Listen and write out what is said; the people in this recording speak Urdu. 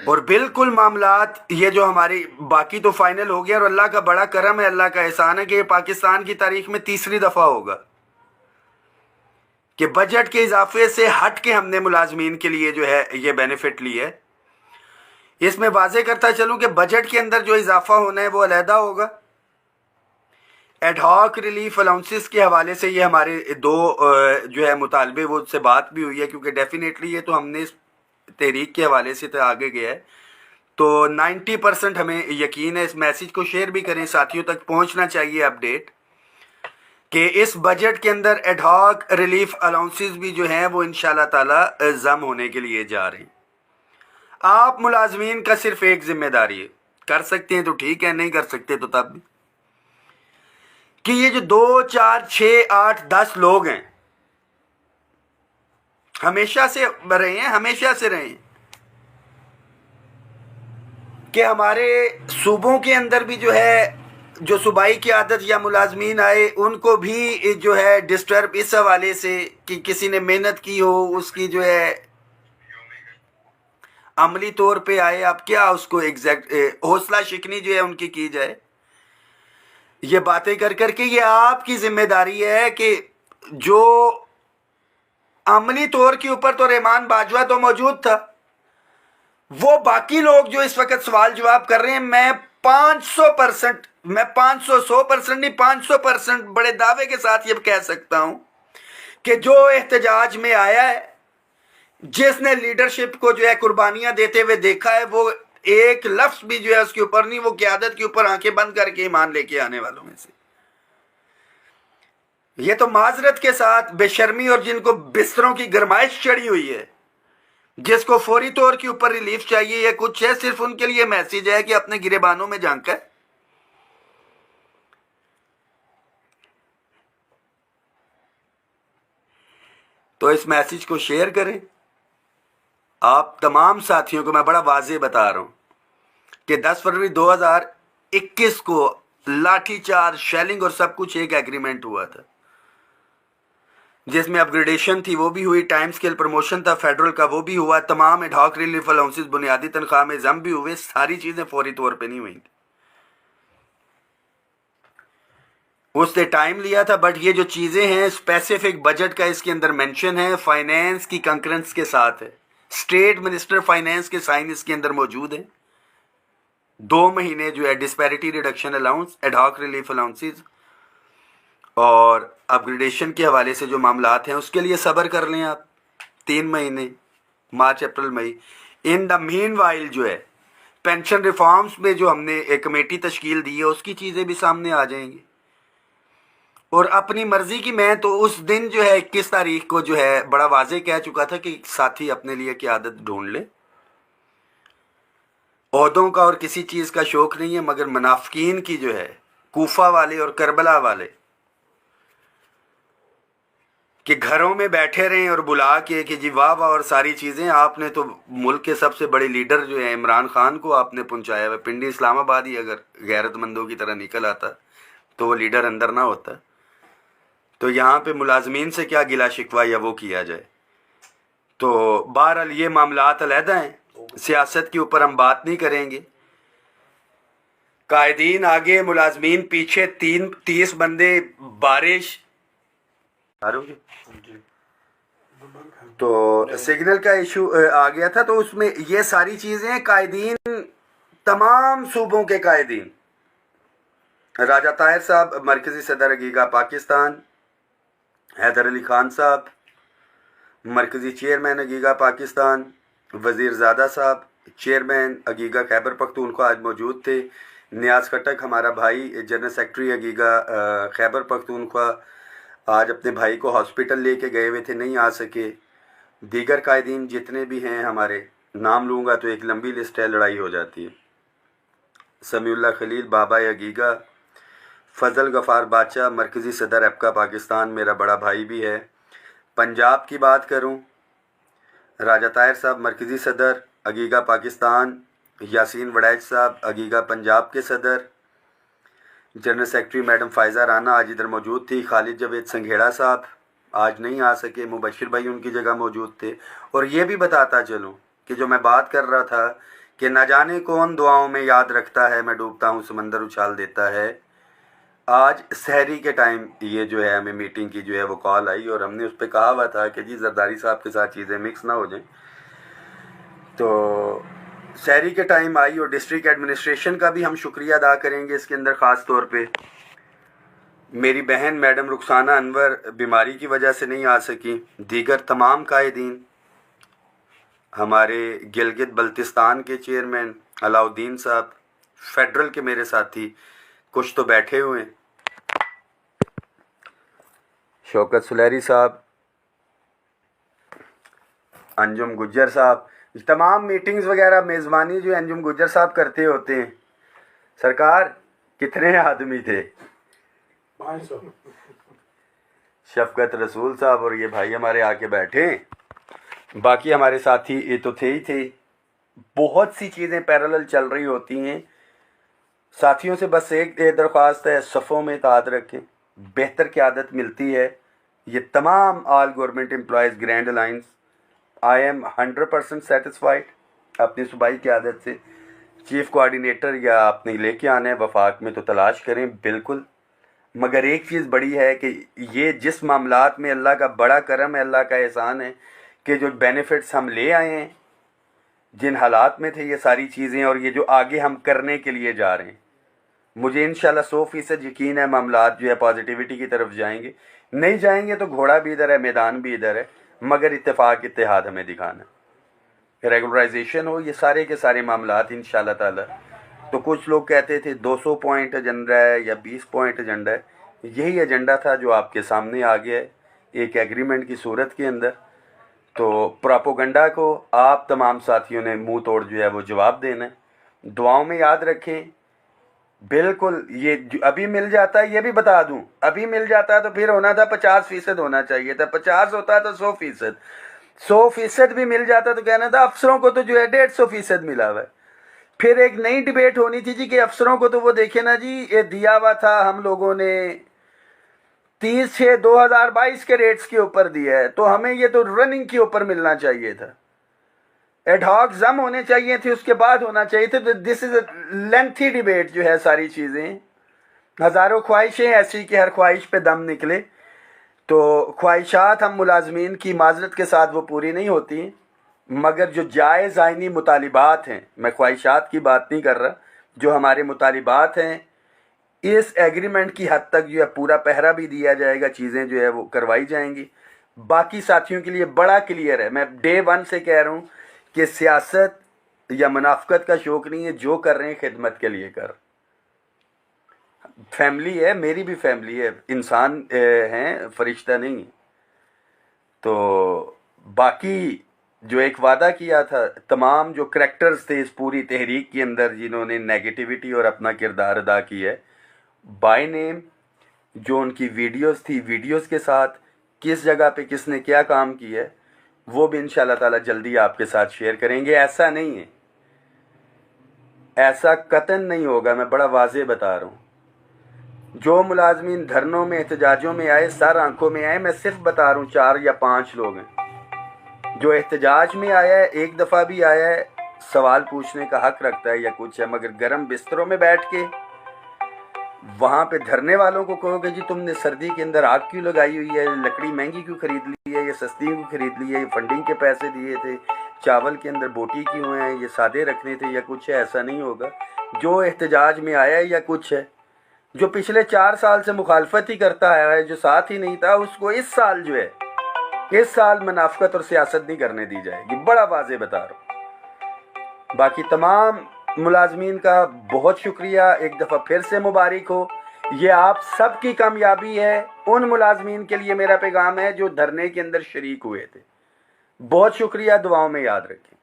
اور بالکل معاملات یہ جو ہماری باقی تو فائنل ہو گیا، اور اللہ کا بڑا کرم ہے، اللہ کا احسان ہے کہ یہ پاکستان کی تاریخ میں تیسری دفعہ ہوگا کہ بجٹ کے اضافے سے ہٹ کے ہم نے ملازمین کے لیے جو ہے یہ بینیفٹ لی ہے۔ اس میں واضح کرتا چلوں کہ بجٹ کے اندر جو اضافہ ہونا ہے وہ علیحدہ ہوگا۔ ایڈ ہاک ریلیف الاؤنسز کے حوالے سے یہ ہمارے دو جو ہے مطالبے وہ سے بات بھی ہوئی ہے، کیونکہ ڈیفینیٹلی یہ تو ہم نے اس تحریک کے حوالے سے تو آگے گیا ہے، تو 90% ہمیں یقین ہے۔ اس میسیج کو شیئر بھی کریں، ساتھیوں تک پہنچنا چاہیے اپڈیٹ کہ اس بجٹ کے اندر ایڈ ہاک ریلیف الاؤنسز بھی جو ہیں وہ انشاءاللہ تعالی ضم ہونے کے لیے جا رہے ہیں۔ آپ ملازمین کا صرف ایک ذمہ داری ہے، کر سکتے ہیں تو ٹھیک ہے، نہیں کر سکتے تو تب بھی، کہ یہ جو 2 4 6 8 10 لوگ ہیں، ہمیشہ سے رہے ہیں کہ ہمارے صوبوں کے اندر بھی جو ہے جو صوبائی قیادت یا ملازمین آئے ان کو بھی جو ہے ڈسٹرب اس حوالے سے کہ کسی نے محنت کی ہو، اس کی جو ہے عملی طور پہ آئے، اب کیا اس کو ایگزیکٹ حوصلہ شکنی جو ہے ان کی جائے، یہ باتیں کر کر کے یہ آپ کی ذمہ داری ہے کہ جو عملی طور کے اوپر تو رحمان باجوہ تو موجود تھا، وہ باقی لوگ جو اس وقت سوال جواب کر رہے ہیں، میں 500% 100% نہیں 500% بڑے دعوے کے ساتھ یہ کہہ سکتا ہوں کہ جو احتجاج میں آیا ہے، جس نے لیڈرشپ کو جو ہے قربانیاں دیتے ہوئے دیکھا ہے، وہ ایک لفظ بھی جو ہے اس کے اوپر نہیں، وہ قیادت کے اوپر آنکھیں بند کر کے ایمان لے کے آنے والوں میں سے۔ یہ تو معذرت کے ساتھ بے شرمی، اور جن کو بستروں کی گرمائش چڑھی ہوئی ہے، جس کو فوری طور کے اوپر ریلیف چاہیے یا کچھ ہے، صرف ان کے لیے میسیج ہے کہ اپنے گریبانوں میں جھانکیں۔ تو اس میسیج کو شیئر کریں۔ آپ تمام ساتھیوں کو میں بڑا واضح بتا رہا ہوں کہ 10 فروری 2021 کو لاٹھی چارج، شیلنگ اور سب کچھ ایک ایگریمنٹ ہوا تھا، جس میں اپ گریڈیشن تھی وہ بھی ہوئی، ٹائم سکیل پروموشن تھا فیڈرل کا وہ بھی ہوا، تمام ایڈ ہاک ریلیف الاؤنسز بنیادی تنخواہ میں ضم بھی ہوئے، ساری چیزیں فوری طور پہ نہیں ہوئی تھی، اس نے ٹائم لیا تھا۔ بٹ یہ جو چیزیں ہیں اسپیسیفک بجٹ کا اس کے اندر مینشن ہے، فائنینس کی کنکرنس کے ساتھ ہے، اسٹیٹ منسٹر فائنینس کے سائن اس کے اندر موجود ہیں۔ 2 مہینے جو ہے disparity reduction allowance, ad hoc relief allowances اور اپ گریڈیشن کے حوالے سے جو معاملات ہیں اس کے لیے صبر کر لیں آپ 3 مہینے، مارچ اپریل مئی۔ ان دا مین وائل جو ہے پینشن ریفارمز میں جو ہم نے ایک کمیٹی تشکیل دی ہے اس کی چیزیں بھی سامنے آ جائیں گی، اور اپنی مرضی کی، میں تو اس دن جو ہے 21 تاریخ کو جو ہے بڑا واضح کہہ چکا تھا کہ ساتھی اپنے لیے قیادت ڈھونڈ لے، عہدوں کا اور کسی چیز کا شوق نہیں ہے، مگر منافقین کی جو ہے کوفہ والے اور کربلا والے کہ گھروں میں بیٹھے رہیں اور بلا کے کہ جی واہ واہ اور ساری چیزیں، آپ نے تو ملک کے سب سے بڑے لیڈر جو ہیں عمران خان کو آپ نے پہنچایا ہوا، پنڈی اسلام آباد ہی اگر غیرت مندوں کی طرح نکل آتا تو وہ لیڈر اندر نہ ہوتا۔ تو یہاں پہ ملازمین سے کیا گلا شکوہ یا وہ کیا جائے۔ تو بہرحال یہ معاملات علیحدہ ہیں، سیاست کے اوپر ہم بات نہیں کریں گے۔ قائدین آگے، ملازمین پیچھے، 30 بندے، بارش تو سگنل کا ایشو آ گیا تھا، تو اس میں یہ ساری چیزیں قائدین، تمام صوبوں کے قائدین، راجہ طاہر صاحب مرکزی صدر اگیگا پاکستان، حیدر علی خان صاحب مرکزی چیئرمین اگیگا پاکستان، وزیر زادہ صاحب چیئرمین اگیگا خیبر پختونخوا آج موجود تھے، نیاز کٹک ہمارا بھائی جنرل سیکرٹری اگیگا خیبر پختونخوا آج اپنے بھائی کو ہاسپٹل لے کے گئے ہوئے تھے، نہیں آ سکے۔ دیگر قائدین جتنے بھی ہیں ہمارے، نام لوں گا تو ایک لمبی لسٹ ہے، لڑائی ہو جاتی ہے۔ سمیع اللہ خلیل بابا اگیگا، فضل غفار بادشاہ مرکزی صدر ایپکا پاکستان، میرا بڑا بھائی بھی ہے۔ پنجاب کی بات کروں، راجہ طاہر صاحب مرکزی صدر اگیگا پاکستان، یاسین وڑیچ صاحب اگیگا پنجاب کے صدر، general secretary madam Faiza Rana آج ادھر موجود تھی، خالد جاوید سنگھیڑا صاحب آج نہیں آ سکے، مبشر بھائی ان کی جگہ موجود تھے۔ اور یہ بھی بتاتا چلوں کہ جو میں بات کر رہا تھا کہ نہ جانے کون دعاؤں میں یاد رکھتا ہے، میں ڈوبتا ہوں سمندر اچھال دیتا ہے. آج سحری کے ٹائم یہ جو ہے ہمیں میٹنگ کی جو ہے وہ کال آئی، اور ہم نے اس پہ کہا ہوا تھا کہ جی زرداری صاحب کے ساتھ چیزیں مکس نہ ہو جائیں. تو سحری کے ٹائم آئی، اور ڈسٹرکٹ ایڈمنسٹریشن کا بھی ہم شکریہ ادا کریں گے اس کے اندر. خاص طور پہ میری بہن میڈم رخسانہ انور بیماری کی وجہ سے نہیں آ سکی، دیگر تمام قائدین، ہمارے گلگت بلتستان کے چیئرمین علاء الدین صاحب، فیڈرل کے میرے ساتھی کچھ تو بیٹھے ہوئے ہیں، شوکت سلیری صاحب، انجم گجر صاحب. تمام میٹنگز وغیرہ میزبانی جو انجم گجر صاحب کرتے ہوتے ہیں. سرکار کتنے آدمی تھے؟ 500. شفقت رسول صاحب اور یہ بھائی ہمارے آ کے بیٹھے. باقی ہمارے ساتھی یہ تو تھے ہی تھے. بہت سی چیزیں پیرالل چل رہی ہوتی ہیں. ساتھیوں سے بس ایک درخواست ہے، صفوں میں اتحاد رکھیں، بہتر قیادت ملتی ہے. یہ تمام آل government employees grand alliance, I am 100% satisfied اپنی صوبائی قیادت سے. چیف کوآرڈینیٹر یا اپنے لے کے آنا ہے وفاق میں تو تلاش کریں بالکل. مگر ایک چیز بڑی ہے کہ یہ جس معاملات میں اللہ کا بڑا کرم ہے، اللہ کا احسان ہے کہ جو بینیفٹس ہم لے آئے ہیں، جن حالات میں تھے یہ ساری چیزیں، اور یہ جو آگے ہم کرنے کے لیے جا رہے ہیں، مجھے انشاءاللہ 100% یقین ہے معاملات جو ہے پازیٹیوٹی کی طرف جائیں گے. نہیں جائیں گے تو گھوڑا بھی ادھر ہے، میدان بھی ادھر ہے، مگر اتفاق اتحاد ہمیں دکھانا ہے. ریگولرائزیشن ہو، یہ سارے کے سارے معاملات انشاءاللہ تعالی. تو کچھ لوگ کہتے تھے 200 پوائنٹ ایجنڈا ہے یا 20 پوائنٹ ایجنڈا ہے. یہی ایجنڈا تھا جو آپ کے سامنے آ گیا ہے ایک ایگریمنٹ کی صورت کے اندر. تو پراپوگنڈا کو آپ تمام ساتھیوں نے منہ توڑ جو ہے وہ جواب دینا ہے. دعاؤں میں یاد رکھیں. بالکل یہ ابھی مل جاتا ہے، یہ بھی بتا دوں، ابھی مل جاتا ہے تو پھر ہونا تھا 50% ہونا چاہیے تھا. 50 ہوتا تو 100%. 100% بھی مل جاتا تو کہنا تھا افسروں کو تو جو ہے 150% ملا ہوا ہے. پھر ایک نئی ڈیبیٹ ہونی تھی جی کہ افسروں کو تو وہ دیکھیں نا جی، یہ دیا ہوا تھا ہم لوگوں نے 30/6/2022 کے ریٹس کے اوپر دیا ہے، تو ہمیں یہ تو رننگ کے اوپر ملنا چاہیے تھا. ایڈ ہاک زم ہونے چاہیے تھے، اس کے بعد ہونا چاہیے تھے. تو دس از اے لینتھی ڈیبیٹ جو ہے. ساری چیزیں ہزاروں خواہشیں ایسی کہ ہر خواہش پہ دم نکلے. تو خواہشات ہم ملازمین کی معذرت کے ساتھ وہ پوری نہیں ہوتی، مگر جو جائز آئینی مطالبات ہیں، میں خواہشات کی بات نہیں کر رہا، جو ہمارے مطالبات ہیں اس ایگریمنٹ کی حد تک جو ہے پورا پہرا بھی دیا جائے گا، چیزیں جو ہے وہ کروائی جائیں گی. باقی ساتھیوں کے لیے بڑا کلیئر ہے. میں ڈے 1 سے کہہ رہا ہوں کہ سیاست یا منافقت کا شوق نہیں ہے، جو کر رہے ہیں خدمت کے لیے کر. فیملی ہے، میری بھی فیملی ہے، انسان ہیں، فرشتہ نہیں. تو باقی جو ایک وعدہ کیا تھا، تمام جو کریکٹرز تھے اس پوری تحریک کے اندر جنہوں نے نیگیٹیوٹی اور اپنا کردار ادا کیا ہے، بائی نیم جو ان کی ویڈیوز تھی، ویڈیوز کے ساتھ کس جگہ پہ کس نے کیا کام کیا ہے، وہ بھی انشاءاللہ تعالی جلدی آپ کے ساتھ شیئر کریں گے. ایسا نہیں ہے، ایسا قطعاً نہیں ہوگا. میں بڑا واضح بتا رہا ہوں. جو ملازمین دھرنوں میں احتجاجوں میں آئے، سر آنکھوں میں آئے. میں صرف بتا رہا ہوں 4 یا 5 لوگ ہیں. جو احتجاج میں آیا ہے، ایک دفعہ بھی آیا ہے، سوال پوچھنے کا حق رکھتا ہے یا کچھ ہے، مگر گرم بستروں میں بیٹھ کے وہاں پہ دھرنے والوں کو کہو کہ جی تم نے سردی کے اندر آگ کیوں لگائی ہوئی ہے، لکڑی مہنگی کیوں خرید لی ہے، یہ سستی کیوں خرید لی ہے، یہ فنڈنگ کے پیسے دیے تھے، چاول کے اندر بوٹی کیوں ہیں، یہ سادے رکھنے تھے یا کچھ ہے. ایسا نہیں ہوگا. جو احتجاج میں آیا ہے یا کچھ ہے، جو پچھلے 4 سال سے مخالفت ہی کرتا ہے، جو ساتھ ہی نہیں تھا، اس کو اس سال جو ہے، اس سال منافقت اور سیاست نہیں کرنے دی جائے گی. بڑا واضح بتا رہا ہوں. باقی تمام ملازمین کا بہت شکریہ. ایک دفعہ پھر سے مبارک ہو. یہ آپ سب کی کامیابی ہے. ان ملازمین کے لیے میرا پیغام ہے جو دھرنے کے اندر شریک ہوئے تھے. بہت شکریہ. دعاؤں میں یاد رکھیں.